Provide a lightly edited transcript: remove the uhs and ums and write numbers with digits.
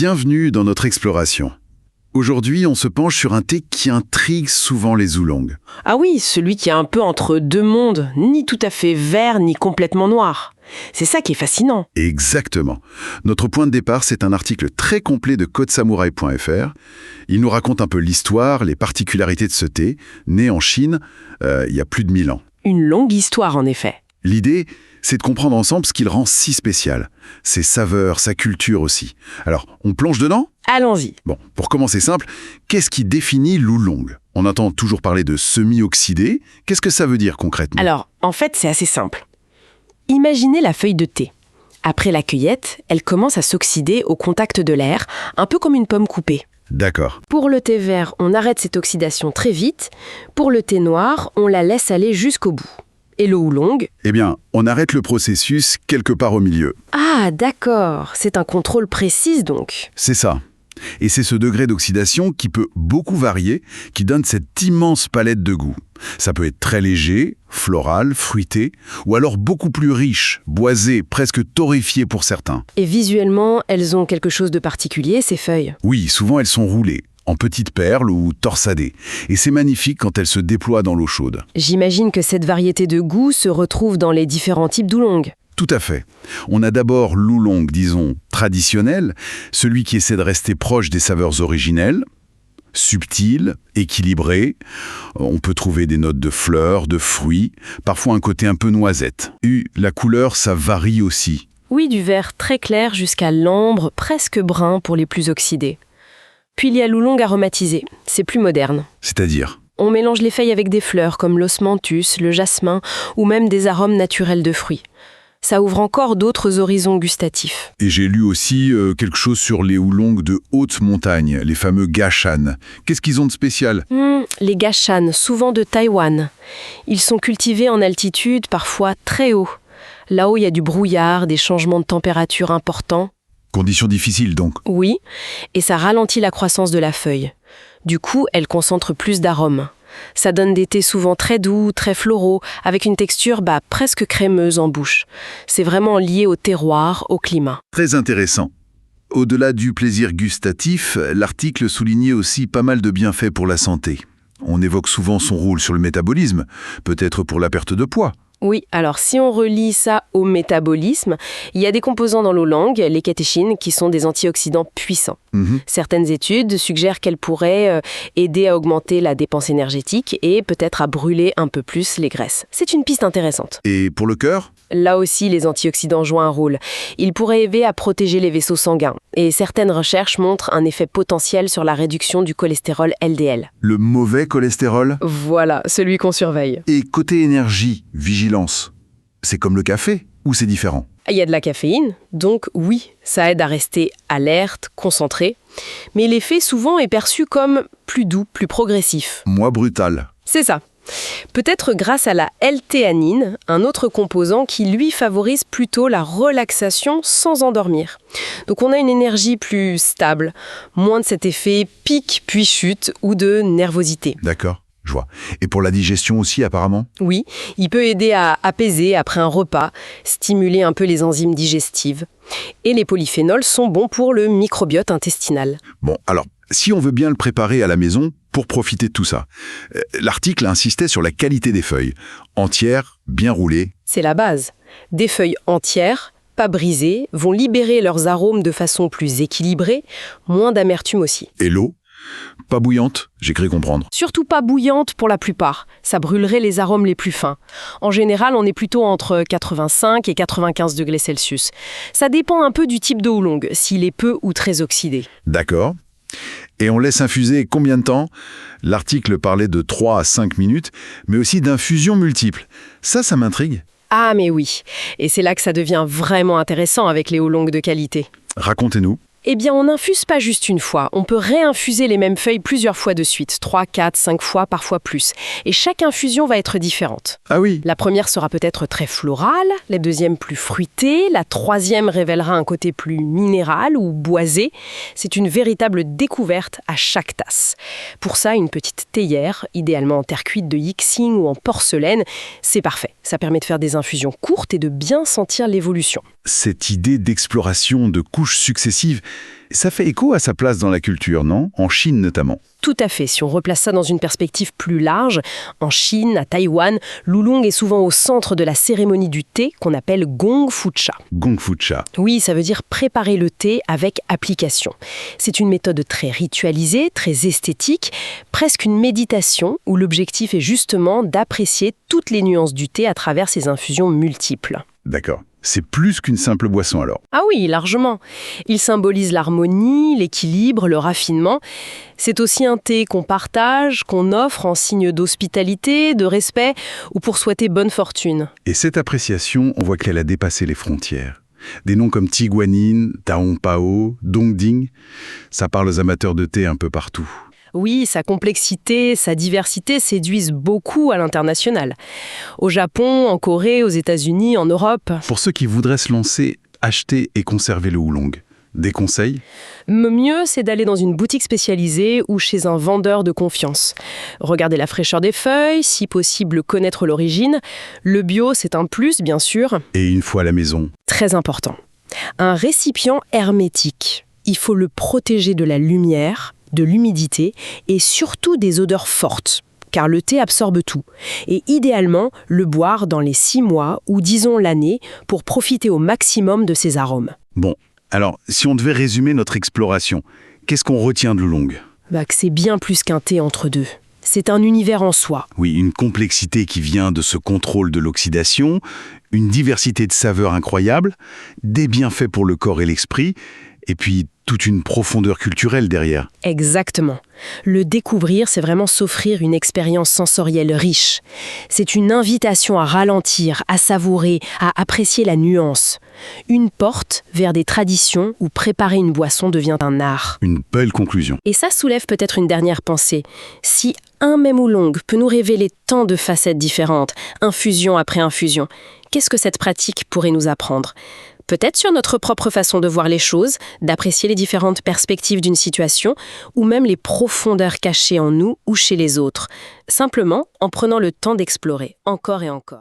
Bienvenue dans notre exploration. Aujourd'hui, on se penche sur un thé qui intrigue souvent les oolongs. Ah oui, celui qui est un peu entre deux mondes, ni tout à fait vert, ni complètement noir. C'est ça qui est fascinant. Exactement. Notre point de départ, c'est un article très complet de codesamouraï.fr. Il nous raconte un peu l'histoire, les particularités de ce thé, né en Chine il y a plus de 1000 ans. Une longue histoire, en effet. L'idée, c'est de comprendre ensemble ce qui le rend si spécial. Ses saveurs, sa culture aussi. Alors, on plonge dedans ? Allons-y. Bon, pour commencer simple, qu'est-ce qui définit l'oolong ? On entend toujours parler de semi-oxydé. Qu'est-ce que ça veut dire concrètement ? Alors, en fait, c'est assez simple. Imaginez la feuille de thé. Après la cueillette, elle commence à s'oxyder au contact de l'air, un peu comme une pomme coupée. D'accord. Pour le thé vert, on arrête cette oxydation très vite. Pour le thé noir, on la laisse aller jusqu'au bout. Et le oolong ? Eh bien, on arrête le processus quelque part au milieu. Ah, d'accord. C'est un contrôle précis, donc. C'est ça. Et c'est ce degré d'oxydation qui peut beaucoup varier, qui donne cette immense palette de goûts. Ça peut être très léger, floral, fruité, ou alors beaucoup plus riche, boisé, presque torréfié pour certains. Et visuellement, elles ont quelque chose de particulier, ces feuilles. Oui, souvent elles sont roulées, en petites perles ou torsadées. Et c'est magnifique quand elles se déploient dans l'eau chaude. J'imagine que cette variété de goût se retrouve dans les différents types d'oolong. Tout à fait. On a d'abord l'oolong, disons, traditionnel, celui qui essaie de rester proche des saveurs originelles, subtil, équilibré. On peut trouver des notes de fleurs, de fruits, parfois un côté un peu noisette. La couleur, ça varie aussi. Oui, du vert très clair jusqu'à l'ambre, presque brun pour les plus oxydés. Puis il y a l'oolong aromatisé, c'est plus moderne. C'est-à-dire ? On mélange les feuilles avec des fleurs comme l'osmanthus, le jasmin ou même des arômes naturels de fruits. Ça ouvre encore d'autres horizons gustatifs. Et j'ai lu aussi quelque chose sur les oolongs de haute montagne, les fameux gashan. Qu'est-ce qu'ils ont de spécial ? Les gashan, souvent de Taïwan. Ils sont cultivés en altitude, parfois très haut. Là-haut, il y a du brouillard, des changements de température importants. Conditions difficiles donc. Oui, et ça ralentit la croissance de la feuille. Du coup, elle concentre plus d'arômes. Ça donne des thés souvent très doux, très floraux, avec une texture presque crémeuse en bouche. C'est vraiment lié au terroir, au climat. Très intéressant. Au-delà du plaisir gustatif, l'article soulignait aussi pas mal de bienfaits pour la santé. On évoque souvent son rôle sur le métabolisme, peut-être pour la perte de poids. Oui, alors si on relie ça au métabolisme, il y a des composants dans l'oolong, les catéchines, qui sont des antioxydants puissants. Certaines études suggèrent qu'elles pourraient aider à augmenter la dépense énergétique et peut-être à brûler un peu plus les graisses. C'est une piste intéressante. Et pour le cœur ? Là aussi, les antioxydants jouent un rôle. Ils pourraient aider à protéger les vaisseaux sanguins. Et certaines recherches montrent un effet potentiel sur la réduction du cholestérol LDL. Le mauvais cholestérol ? Voilà, celui qu'on surveille. Et côté énergie, vigilance, c'est comme le café ou c'est différent ? Il y a de la caféine, donc oui, ça aide à rester alerte, concentré. Mais l'effet souvent est perçu comme plus doux, plus progressif. Moins brutal. C'est ça. Peut-être grâce à la L-théanine, un autre composant qui, lui, favorise plutôt la relaxation sans endormir. Donc on a une énergie plus stable, moins de cet effet pic puis chute ou de nervosité. D'accord, je vois. Et pour la digestion aussi, apparemment ? Oui, il peut aider à apaiser après un repas, stimuler un peu les enzymes digestives. Et les polyphénols sont bons pour le microbiote intestinal. Bon, alors, si on veut bien le préparer à la maison, pour profiter de tout ça, l'article insistait sur la qualité des feuilles. Entières, bien roulées. C'est la base. Des feuilles entières, pas brisées, vont libérer leurs arômes de façon plus équilibrée, moins d'amertume aussi. Et l'eau ? Pas bouillante, j'ai cru comprendre. Surtout pas bouillante pour la plupart. Ça brûlerait les arômes les plus fins. En général, on est plutôt entre 85 et 95 degrés Celsius. Ça dépend un peu du type de oolong, s'il est peu ou très oxydé. D'accord. Et on laisse infuser combien de temps ? L'article parlait de 3 à 5 minutes, mais aussi d'infusions multiples. Ça m'intrigue. Ah mais oui. Et c'est là que ça devient vraiment intéressant avec les oolong de qualité. Racontez-nous. Eh bien, on n'infuse pas juste une fois. On peut réinfuser les mêmes feuilles plusieurs fois de suite. 3, 4, 5 fois, parfois plus. Et chaque infusion va être différente. Ah oui. La première sera peut-être très florale, la deuxième plus fruitée, la troisième révélera un côté plus minéral ou boisé. C'est une véritable découverte à chaque tasse. Pour ça, une petite théière, idéalement en terre cuite de Yixing ou en porcelaine, c'est parfait. Ça permet de faire des infusions courtes et de bien sentir l'évolution. Cette idée d'exploration de couches successives, Ça fait écho à sa place dans la culture, non? En Chine notamment. Tout à fait. Si on replace ça dans une perspective plus large, en Chine, à Taïwan, l'oolong est souvent au centre de la cérémonie du thé qu'on appelle gong fu cha. Gong fu cha. Oui, ça veut dire préparer le thé avec application. C'est une méthode très ritualisée, très esthétique, presque une méditation où l'objectif est justement d'apprécier toutes les nuances du thé à travers ses infusions multiples. D'accord. C'est plus qu'une simple boisson alors. Ah oui, largement. Il symbolise l'harmonie, l'équilibre, le raffinement. C'est aussi un thé qu'on partage, qu'on offre en signe d'hospitalité, de respect ou pour souhaiter bonne fortune. Et cette appréciation, on voit qu'elle a dépassé les frontières. Des noms comme Tiguanyin, Taong Pao, Dongding, ça parle aux amateurs de thé un peu partout. Oui, sa complexité, sa diversité séduisent beaucoup à l'international. Au Japon, en Corée, aux États-Unis, en Europe. Pour ceux qui voudraient se lancer, acheter et conserver le oolong, des conseils? Mieux, c'est d'aller dans une boutique spécialisée ou chez un vendeur de confiance. Regardez la fraîcheur des feuilles, si possible connaître l'origine. Le bio, c'est un plus, bien sûr. Et une fois à la maison? Très important. Un récipient hermétique. Il faut le protéger de la lumière, de l'humidité et surtout des odeurs fortes, car le thé absorbe tout. Et idéalement, le boire dans les 6 mois ou disons l'année pour profiter au maximum de ses arômes. Bon, alors, si on devait résumer notre exploration, qu'est-ce qu'on retient de l'oolong? Que c'est bien plus qu'un thé entre deux. C'est un univers en soi. Oui, une complexité qui vient de ce contrôle de l'oxydation, une diversité de saveurs incroyable, des bienfaits pour le corps et l'esprit, et puis toute une profondeur culturelle derrière. Exactement. Le découvrir, c'est vraiment s'offrir une expérience sensorielle riche. C'est une invitation à ralentir, à savourer, à apprécier la nuance. Une porte vers des traditions où préparer une boisson devient un art. Une belle conclusion. Et ça soulève peut-être une dernière pensée. Si un même oolong peut nous révéler tant de facettes différentes, infusion après infusion, qu'est-ce que cette pratique pourrait nous apprendre ? Peut-être sur notre propre façon de voir les choses, d'apprécier les différentes perspectives d'une situation, ou même les profondeurs cachées en nous ou chez les autres, simplement en prenant le temps d'explorer encore et encore.